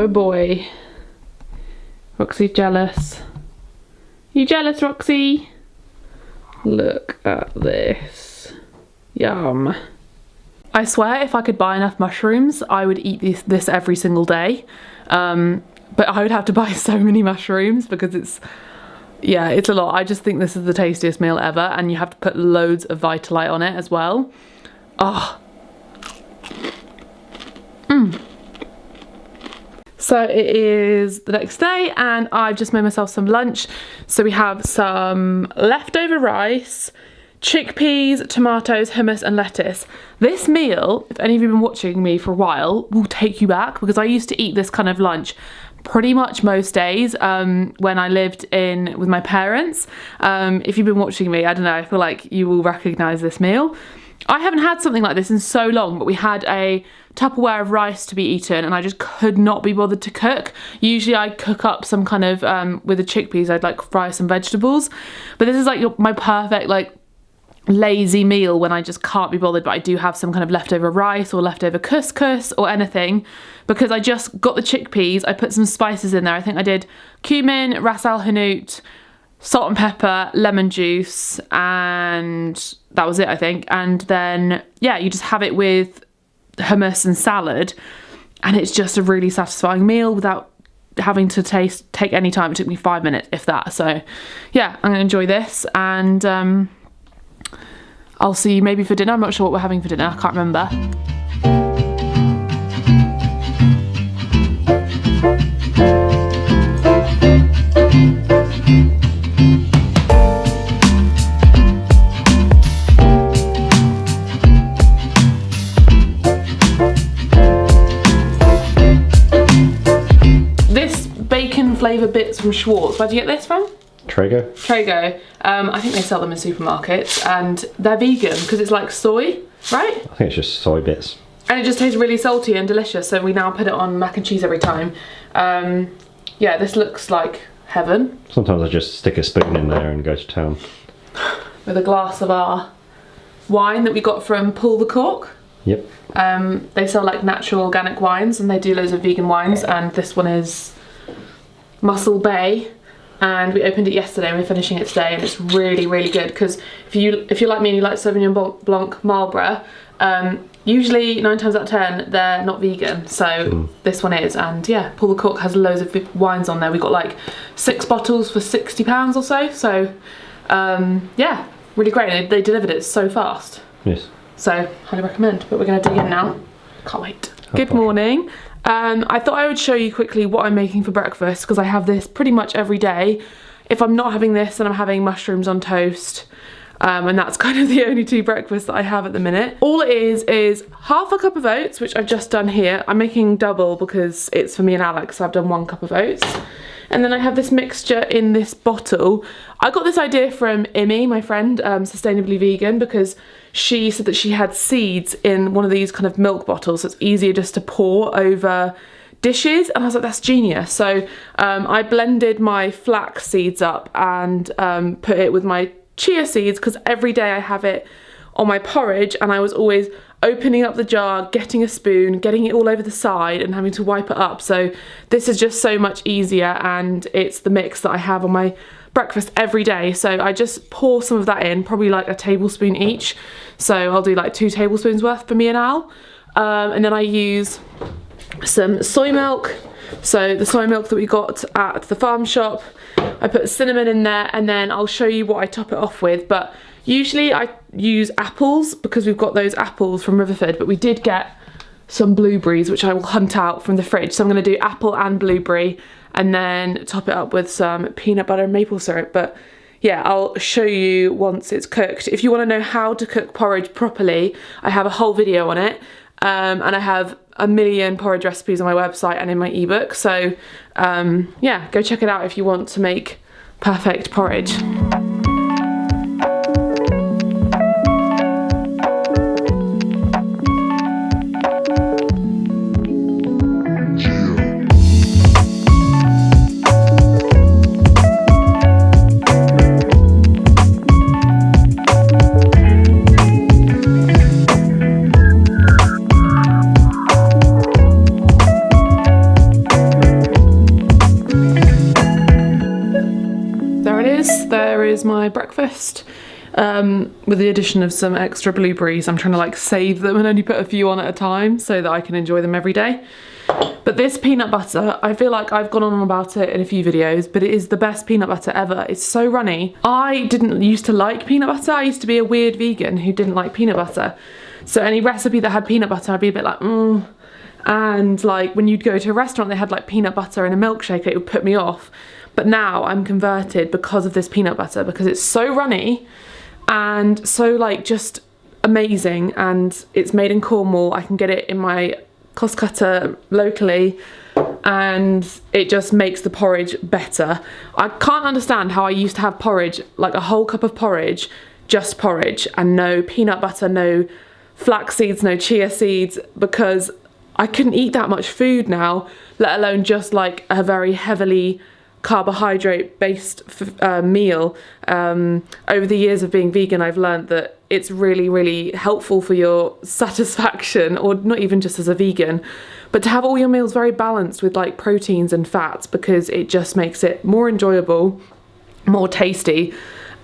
a boy. Roxy's jealous. You jealous, Roxy? Look at this. Yum. I swear if I could buy enough mushrooms, I would eat this every single day. But I would have to buy so many mushrooms because it's a lot. I just think this is the tastiest meal ever, and you have to put loads of Vitalite on it as well. Oh. So it is the next day and I've just made myself some lunch. So we have some leftover rice, chickpeas, tomatoes, hummus and lettuce. This meal, if any of you have been watching me for a while, will take you back because I used to eat this kind of lunch pretty much most days when I lived with my parents. If you've been watching me, I don't know, I feel like you will recognise this meal. I haven't had something like this in so long, but we had a Tupperware of rice to be eaten and I just could not be bothered to cook. Usually I cook up some kind of, with the chickpeas, I'd like fry some vegetables. But this is like my perfect like lazy meal when I just can't be bothered, but I do have some kind of leftover rice or leftover couscous or anything, because I just got the chickpeas, I put some spices in there. I think I did cumin, ras al hanout, salt and pepper, lemon juice, and that was it, I think. And then, yeah, you just have it with hummus and salad, and it's just a really satisfying meal without having to take any time. It took me 5 minutes, if that. So, yeah, I'm gonna enjoy this, and I'll see you maybe for dinner. I'm not sure what we're having for dinner, I can't remember. Flavour bits from Schwartz. Where'd you get this from? Traeger. Traeger. I think they sell them in supermarkets and they're vegan because it's like soy, right? I think it's just soy bits. And it just tastes really salty and delicious, so we now put it on mac and cheese every time. Yeah, this looks like heaven. Sometimes I just stick a spoon in there and go to town. With a glass of our wine that we got from Pull the Cork. Yep. They sell like natural organic wines and they do loads of vegan wines, and this one is Muscle Bay, and we opened it yesterday and we're finishing it today, and it's really, really good because if you're like me and you like Sauvignon Blanc Marlborough, usually 9 times out of 10 they're not vegan, so this one is. And yeah, Pull the Cork has loads of wines on there. We got like 6 bottles for £60 or so, yeah, really great, and they delivered it so fast. Yes. So highly recommend, but we're going to dig in now. Can't wait. Good morning. I thought I would show you quickly what I'm making for breakfast because I have this pretty much every day. If I'm not having this, then I'm having mushrooms on toast, and that's kind of the only 2 breakfasts that I have at the minute. All it is half a cup of oats, which I've just done here. I'm making double because it's for me and Alex, so I've done 1 cup of oats. And then I have this mixture in this bottle. I got this idea from Imi, my friend, Sustainably Vegan, because she said that she had seeds in one of these kind of milk bottles, so it's easier just to pour over dishes, and I was like, that's genius. So I blended my flax seeds up and put it with my chia seeds, because every day I have it on my porridge, and I was always opening up the jar, getting a spoon, getting it all over the side and having to wipe it up. So this is just so much easier, and it's the mix that I have on my breakfast every day. So I just pour some of that in, probably like a tablespoon each. So I'll do like 2 tablespoons worth for me and Al. And then I use some soy milk. So the soy milk that we got at the farm shop, I put cinnamon in there, and then I'll show you what I top it off with. But usually I use apples because we've got those apples from Riverford, but we did get some blueberries, which I will hunt out from the fridge. So I'm going to do apple and blueberry, and then top it up with some peanut butter and maple syrup. But yeah, I'll show you once it's cooked. If you want to know how to cook porridge properly, I have a whole video on it, and I have a million porridge recipes on my website and in my ebook. So yeah, go check it out if you want to make perfect porridge. breakfast. With the addition of some extra blueberries. I'm trying to like save them and only put a few on at a time so that I can enjoy them every day. But this peanut butter, I feel like I've gone on about it in a few videos, but it is the best peanut butter ever. It's so runny. I didn't used to like peanut butter. I used to be a weird vegan who didn't like peanut butter. So any recipe that had peanut butter, I'd be a bit like, And like when you'd go to a restaurant, they had like peanut butter in a milkshake, it would put me off. But now I'm converted because of this peanut butter, because it's so runny and so like just amazing, and it's made in Cornwall. I can get it in my cost cutter locally, and it just makes the porridge better. I can't understand how I used to have porridge, like a whole cup of porridge, just porridge, and no peanut butter, no flax seeds, no chia seeds, because I couldn't eat that much food now, let alone just like a very heavily carbohydrate based meal. Over the years of being vegan, I've learned that it's really helpful for your satisfaction, or not even just as a vegan, but to have all your meals very balanced with like proteins and fats, because it just makes it more enjoyable, more tasty,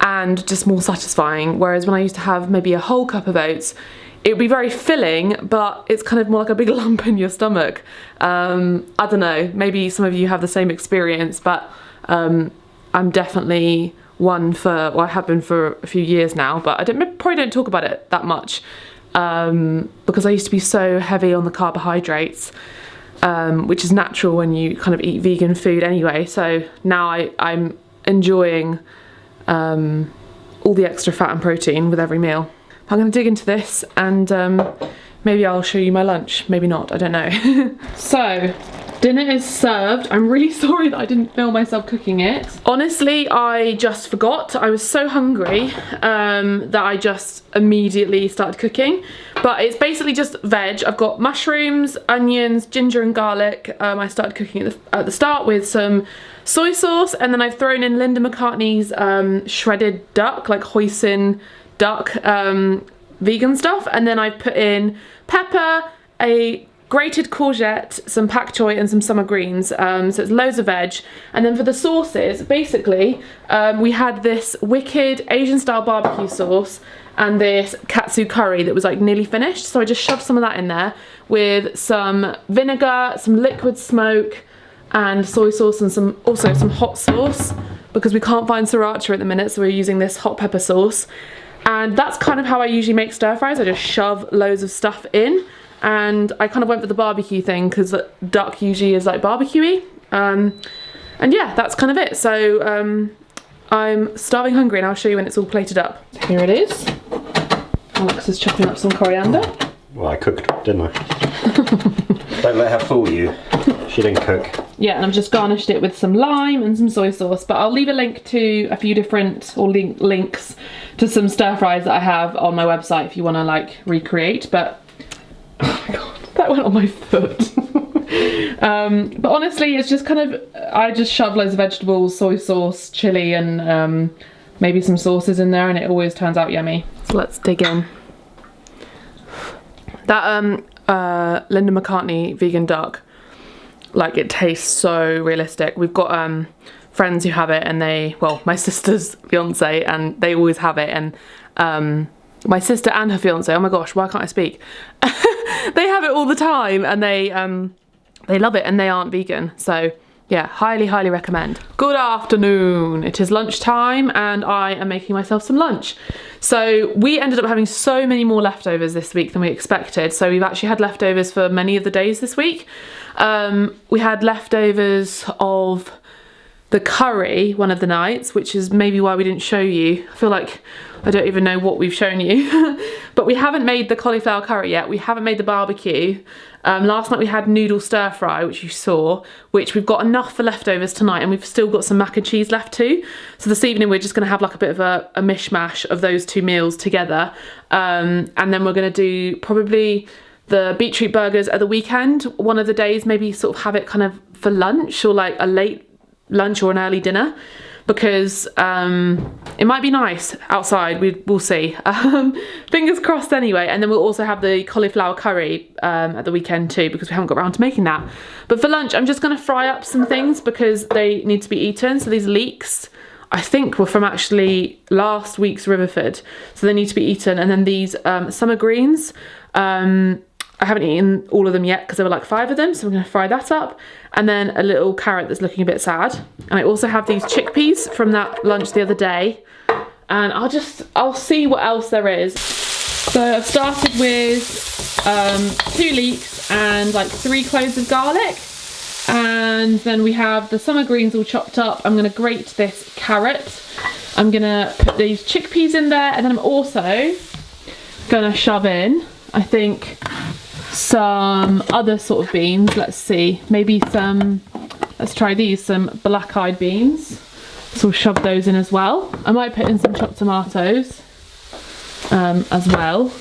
and just more satisfying. Whereas when I used to have maybe a whole cup of oats, it would be very filling, but it's kind of more like a big lump in your stomach. I don't know, maybe some of you have the same experience, but I'm definitely one for, well, I have been for a few years now, but I probably don't talk about it that much, because I used to be so heavy on the carbohydrates, which is natural when you kind of eat vegan food anyway. So now I'm enjoying all the extra fat and protein with every meal. I'm going to dig into this, and maybe I'll show you my lunch, maybe not, I don't know. So, dinner is served. I'm really sorry that I didn't film myself cooking it. Honestly, I just forgot. I was so hungry that I just immediately started cooking. But it's basically just veg. I've got mushrooms, onions, ginger and garlic. I started cooking at the start with some soy sauce, and then I've thrown in Linda McCartney's shredded duck, like hoisin duck vegan stuff, and then I've put in pepper, a grated courgette, some pak choy and some summer greens, so it's loads of veg. And then for the sauces, basically we had this wicked Asian style barbecue sauce and this katsu curry that was like nearly finished, so I just shoved some of that in there with some vinegar, some liquid smoke and soy sauce, and also some hot sauce, because we can't find sriracha at the minute, so we're using this hot pepper sauce. And that's kind of how I usually make stir fries. I just shove loads of stuff in, and I kind of went for the barbecue thing because duck usually is like barbecuey. And yeah, that's kind of it. So I'm starving hungry, and I'll show you when it's all plated up. Here it is. Alex is chopping up some coriander. Well, I cooked, didn't I? Don't let her fool you. She didn't cook. Yeah, and I've just garnished it with some lime and some soy sauce, but I'll leave a link to a few different, or links to some stir fries that I have on my website if you want to like recreate. But oh my god, that went on my foot. But honestly, it's just kind of, I just shove loads of vegetables, soy sauce, chili, and maybe some sauces in there, and it always turns out yummy. So let's dig in. That Linda McCartney vegan duck, like, it tastes so realistic. We've got friends who have it, and well, my sister's fiance, and they always have it, and my sister and her fiance, oh my gosh, why can't I speak? They have it all the time, and they love it, and they aren't vegan, so yeah, highly recommend. Good afternoon. It is lunchtime, and I am making myself some lunch. So we ended up having so many more leftovers this week than we expected. So we've actually had leftovers for many of the days this week. We had leftovers of the curry one of the nights, which is maybe why we didn't show you. I feel like I don't even know what we've shown you. But we haven't made the cauliflower curry yet. We haven't made the barbecue. Last night we had noodle stir fry, which you saw, which we've got enough for leftovers tonight, and we've still got some mac and cheese left too. So this evening we're just going to have like a bit of a mishmash of those two meals together. And then we're going to do probably the beetroot burgers at the weekend. One of the days, maybe sort of have it kind of for lunch, or like a late lunch or an early dinner, because it might be nice outside. We'll see. Fingers crossed anyway. And then we'll also have the cauliflower curry at the weekend too, because we haven't got around to making that. But for lunch, I'm just going to fry up some things because they need to be eaten. So these leeks, I think were from actually last week's Riverford, so they need to be eaten. And then these summer greens, I haven't eaten all of them yet because there were like 5 of them, so I'm going to fry that up. And then a little carrot that's looking a bit sad. And I also have these chickpeas from that lunch the other day. And I'll see what else there is. So I've started with 2 leeks and like 3 cloves of garlic. And then we have the summer greens all chopped up. I'm going to grate this carrot. I'm going to put these chickpeas in there. And then I'm also going to shove in, I think, some other sort of beans. Let's see, maybe let's try these, some black-eyed beans. So we'll shove those in as well. I might put in some chopped tomatoes as well.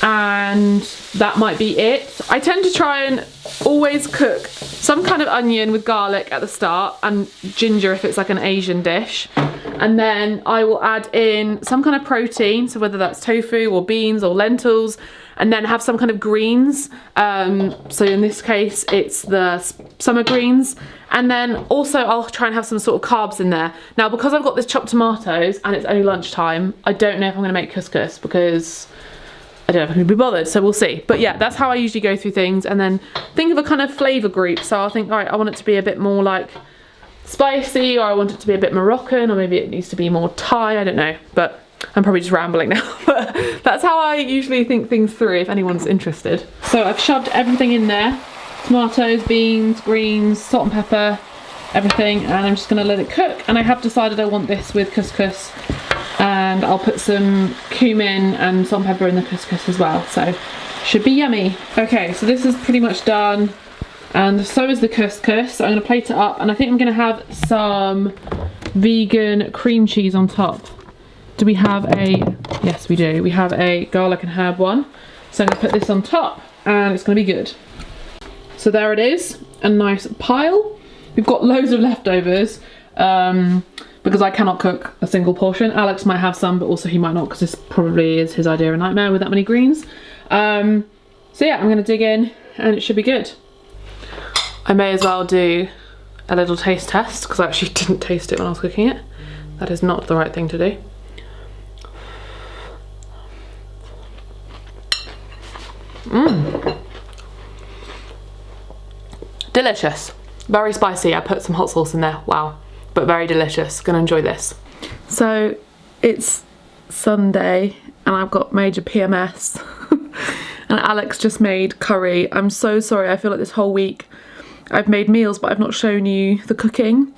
And that might be it. I tend to try and always cook some kind of onion with garlic at the start and ginger if it's like an Asian dish. And then I will add in some kind of protein, so whether that's tofu or beans or lentils, and then have some kind of greens. So in this case, it's the summer greens. And then also I'll try and have some sort of carbs in there. Now, because I've got this chopped tomatoes and it's only lunchtime, I don't know if I'm gonna make couscous because I don't know if I'm gonna be bothered, so we'll see. But yeah, that's how I usually go through things, and then think of a kind of flavour group. So I'll think, all right, I want it to be a bit more like spicy, or I want it to be a bit Moroccan, or maybe it needs to be more Thai, I don't know. But I'm probably just rambling now. But that's how I usually think things through if anyone's interested. So I've shoved everything in there. Tomatoes, beans, greens, salt and pepper, everything, and I'm just gonna let it cook. And I have decided I want this with couscous, and I'll put some cumin and salt and pepper in the couscous as well, so should be yummy. Okay, so this is pretty much done, and so is the couscous. So I'm gonna plate it up, and I think I'm gonna have some vegan cream cheese on top. Do we have a, yes we do, we have a garlic and herb one. So I'm gonna put this on top, and it's gonna be good. So there it is, a nice pile. We've got loads of leftovers, because I cannot cook a single portion. Alex might have some, but also he might not, because this probably is his idea of a nightmare with that many greens. So yeah, I'm gonna dig in and it should be good. I may as well do a little taste test, because I actually didn't taste it when I was cooking it. That is not the right thing to do. Delicious. Very spicy. I put some hot sauce in there. Wow. But very delicious. Gonna enjoy this. So it's Sunday and I've got major PMS and Alex just made curry. I'm so sorry. I feel like this whole week I've made meals but I've not shown you the cooking.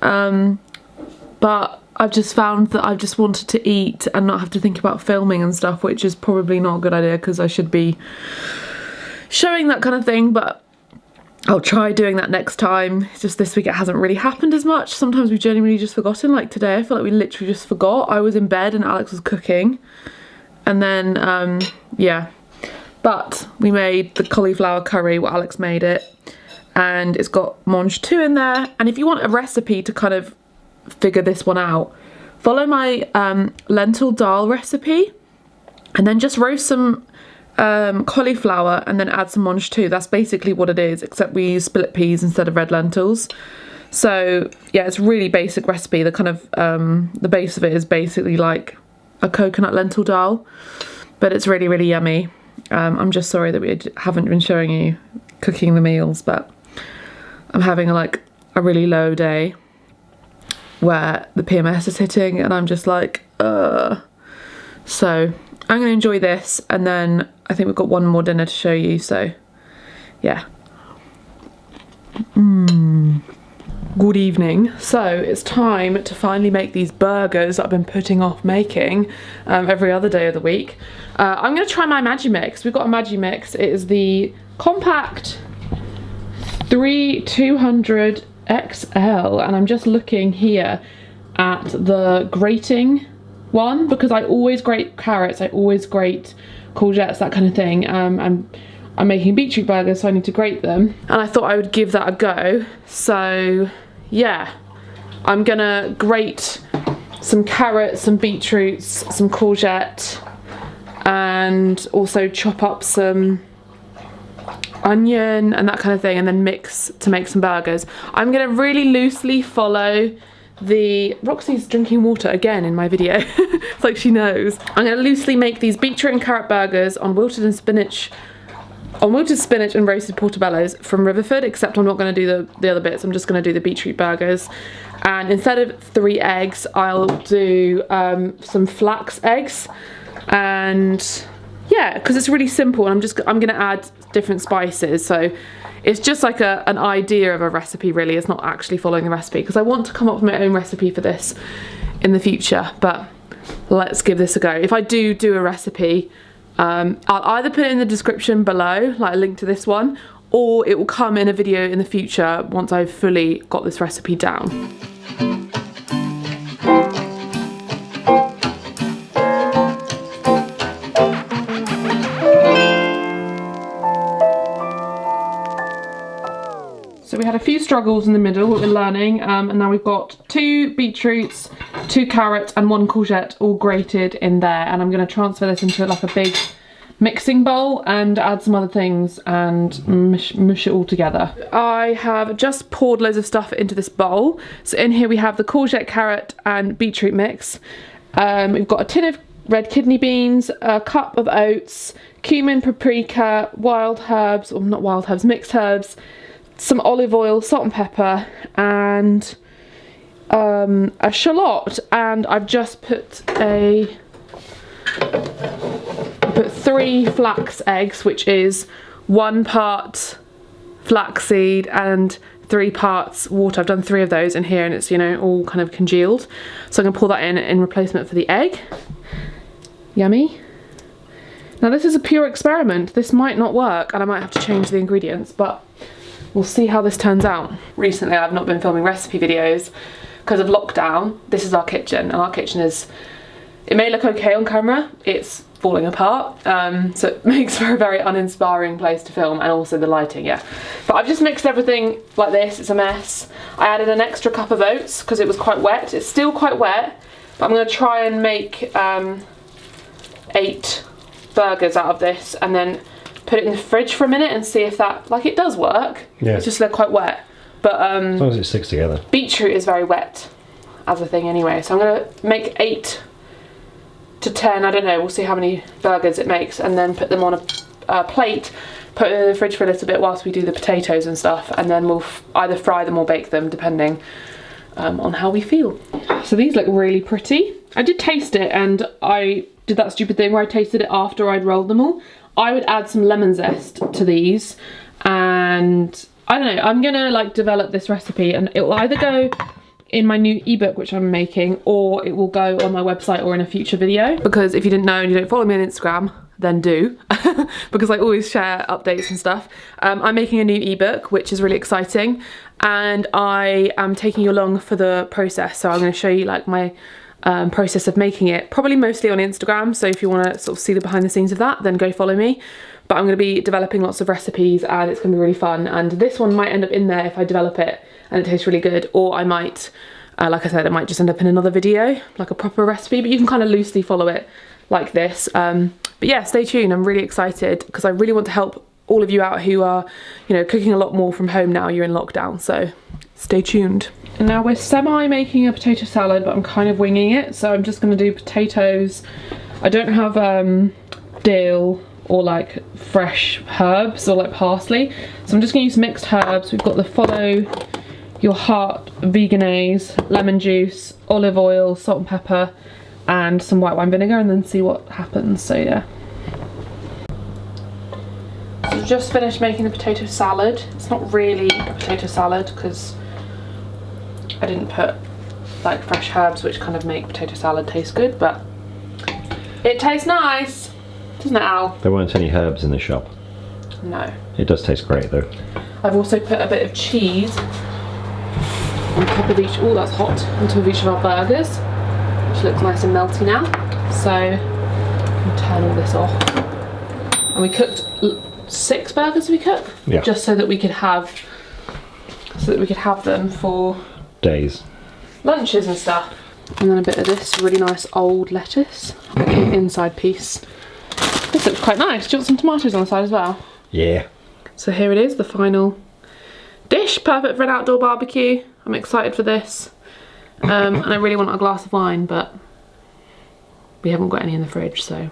But I've just found that I've just wanted to eat and not have to think about filming and stuff, which is probably not a good idea because I should be showing that kind of thing, but I'll try doing that next time. It's just this week it hasn't really happened as much. Sometimes we've genuinely just forgotten. Like today, I feel like we literally just forgot. I was in bed and Alex was cooking. And then, yeah. But we made the cauliflower curry, what Alex made it. And it's got mange tout in there. And if you want a recipe to kind of figure this one out, follow my lentil dal recipe. And then just roast some cauliflower and then add some mange tout. That's basically what it is, except we use split peas instead of red lentils. So yeah, it's a really basic recipe. The kind of the base of it is basically like a coconut lentil dal, but it's really, really yummy. I'm just sorry that we haven't been showing you cooking the meals, but I'm having like a really low day where the PMS is hitting and I'm just like so I'm going to enjoy this, and then I think we've got one more dinner to show you, so yeah. Good evening. So it's time to finally make these burgers that I've been putting off making every other day of the week. I'm going to try my Magimix. We've got a Magimix. It is the compact 200 XL, and I'm just looking here at the grating one because I always grate carrots, I always grate courgettes, that kind of thing. I'm making beetroot burgers, so I need to grate them, and I thought I would give that a go. So yeah, I'm gonna grate some carrots, some beetroots, some courgette, and also chop up some onion and that kind of thing, and then mix to make some burgers. I'm gonna really loosely follow Roxy's drinking water again in my video. It's like she knows. I'm going to loosely make these beetroot and carrot burgers on wilted spinach and roasted portobellos from Riverford, except I'm not going to do the other bits. I'm just going to do the beetroot burgers. And instead of 3 eggs, I'll do some flax eggs. And yeah, because it's really simple, and I'm going to add different spices. So it's just like an idea of a recipe, really. It's not actually following the recipe, because I want to come up with my own recipe for this in the future. But let's give this a go. If I do a recipe, I'll either put it in the description below, like a link to this one, or it will come in a video in the future once I've fully got this recipe down. So we had a few struggles in the middle, what we're learning, and now we've got 2 beetroots, 2 carrots and 1 courgette all grated in there, and I'm going to transfer this into like a big mixing bowl and add some other things and mush it all together. I have just poured loads of stuff into this bowl. So in here we have the courgette, carrot and beetroot mix. We've got a tin of red kidney beans, a cup of oats, cumin, paprika, wild herbs, or not wild herbs, mixed herbs, some olive oil, salt and pepper, and a shallot. And I've just put 3 flax eggs, which is 1 part flaxseed and 3 parts water. I've done 3 of those in here, and it's, you know, all kind of congealed. So I'm gonna pour that in replacement for the egg. Yummy. Now this is a pure experiment. This might not work, and I might have to change the ingredients, but we'll see how this turns out. Recently I've not been filming recipe videos because of lockdown. This is our kitchen, and our kitchen is, it may look okay on camera, it's falling apart, so it makes for a very uninspiring place to film, and also the lighting, yeah. But I've just mixed everything like this, it's a mess. I added an extra cup of oats because it was quite wet. It's still quite wet, but I'm going to try and make 8 burgers out of this, and then put it in the fridge for a minute and see if that, like, it does work. Yeah. It's just quite wet. But as long as it sticks together. Beetroot is very wet as a thing anyway, so I'm going to make 8 to 10, I don't know, we'll see how many burgers it makes, and then put them on a plate, put them in the fridge for a little bit whilst we do the potatoes and stuff, and then we'll either fry them or bake them, depending on how we feel. So these look really pretty. I did taste it, and I did that stupid thing where I tasted it after I'd rolled them all. I would add some lemon zest to these, and I don't know, I'm gonna like develop this recipe, and it will either go in my new ebook which I'm making, or it will go on my website or in a future video. Because if you didn't know and you don't follow me on Instagram, then do, because I always share updates and stuff. I'm making a new ebook, which is really exciting, and I am taking you along for the process. So I'm going to show you like my process of making it, probably mostly on Instagram. So if you want to sort of see the behind the scenes of that, then go follow me. But I'm going to be developing lots of recipes, and it's going to be really fun. And this one might end up in there if I develop it and it tastes really good, or I might, like I said, it might just end up in another video, like a proper recipe, but you can kind of loosely follow it like this. But yeah, stay tuned. I'm really excited because I really want to help all of you out who are, you know, cooking a lot more from home now you're in lockdown. So stay tuned. And now we're semi-making a potato salad, but I'm kind of winging it. So I'm just going to do potatoes. I don't have dill or like fresh herbs or like parsley, so I'm just going to use mixed herbs. We've got the Follow Your Heart Veganese, lemon juice, olive oil, salt and pepper, and some white wine vinegar, and then see what happens. So yeah. So I've just finished making the potato salad. It's not really a potato salad because I didn't put like fresh herbs, which kind of make potato salad taste good, but it tastes nice, doesn't it, Al? There weren't any herbs in the shop. No. It does taste great though. I've also put a bit of cheese on top of each, oh that's hot, on top of each of our burgers, which looks nice and melty now. So I can turn all this off. And we cooked 6 burgers, we cooked? Yeah. Just so that we could have them for days. Lunches and stuff. And then a bit of this really nice old lettuce, the inside piece. This looks quite nice. Do you want some tomatoes on the side as well? Yeah. So here it is, the final dish, perfect for an outdoor barbecue. I'm excited for this. And I really want a glass of wine, but we haven't got any in the fridge, so